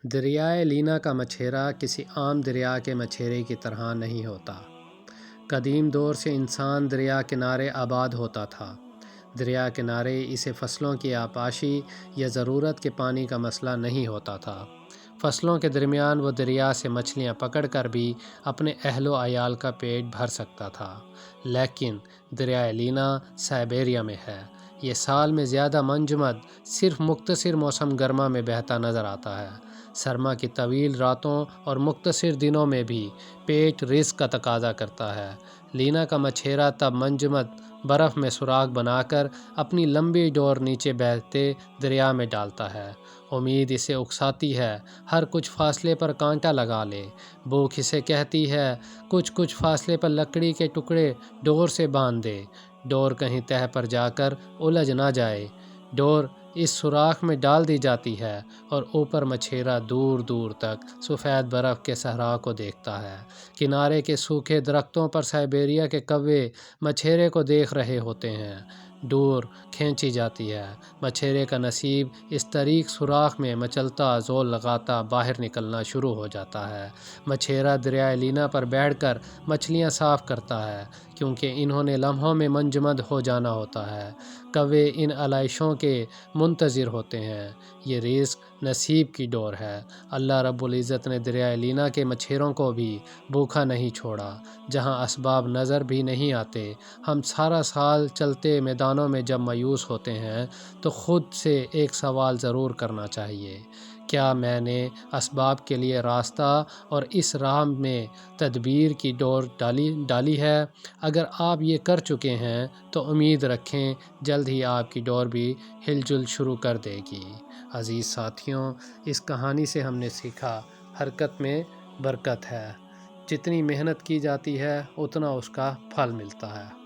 دریائے لینا کا مچھیرہ کسی عام دریا کے مچھیرے کی طرح نہیں ہوتا۔ قدیم دور سے انسان دریا کنارے آباد ہوتا تھا۔ دریا کنارے اسے فصلوں کی آبپاشی یا ضرورت کے پانی کا مسئلہ نہیں ہوتا تھا۔ فصلوں کے درمیان وہ دریا سے مچھلیاں پکڑ کر بھی اپنے اہل و عیال کا پیٹ بھر سکتا تھا۔ لیکن دریائے لینا سائبیریا میں ہے۔ یہ سال میں زیادہ منجمد صرف مختصر موسم گرما میں بہتا نظر آتا ہے۔ سرما کی طویل راتوں اور مختصر دنوں میں بھی پیٹ رزق کا تقاضا کرتا ہے۔ لینا کا مچھیرہ تب منجمد برف میں سوراخ بنا کر اپنی لمبی ڈور نیچے بہتے دریا میں ڈالتا ہے۔ امید اسے اکساتی ہے ہر کچھ فاصلے پر کانٹا لگا لے۔ بھوک اسے کہتی ہے کچھ فاصلے پر لکڑی کے ٹکڑے ڈور سے باندھ دے۔ ڈور کہیں تہہ پر جا کر الجھ نہ جائے۔ ڈور اس سوراخ میں ڈال دی جاتی ہے اور اوپر مچھیرہ دور دور تک سفید برف کے صحرا کو دیکھتا ہے۔ کنارے کے سوکھے درختوں پر سائبیریا کے کوے مچھیرے کو دیکھ رہے ہوتے ہیں۔ ڈور کھینچی جاتی ہے۔ مچھیرے کا نصیب اس طریق سوراخ میں مچلتا زور لگاتا باہر نکلنا شروع ہو جاتا ہے۔ مچھیرہ دریائے لینا پر بیٹھ کر مچھلیاں صاف کرتا ہے کیونکہ انہوں نے لمحوں میں منجمد ہو جانا ہوتا ہے۔ کوے ان علائشوں کے منتظر ہوتے ہیں۔ یہ رزق نصیب کی ڈور ہے۔ اللہ رب العزت نے دریائے لینا کے مچھیروں کو بھی بھوکا نہیں چھوڑا۔ جہاں اسباب نظر بھی نہیں آتے، ہم سارا سال چلتے میدانوں میں جب مایوس ہوتے ہیں تو خود سے ایک سوال ضرور کرنا چاہیے، کیا میں نے اسباب کے لیے راستہ اور اس راہ میں تدبیر کی ڈور ڈالی ہے؟ اگر آپ یہ کر چکے ہیں تو امید رکھیں جلد ہی آپ کی ڈور بھی ہل جل شروع کر دے گی۔ عزیز ساتھیوں، اس کہانی سے ہم نے سیکھا حرکت میں برکت ہے۔ جتنی محنت کی جاتی ہے اتنا اس کا پھل ملتا ہے۔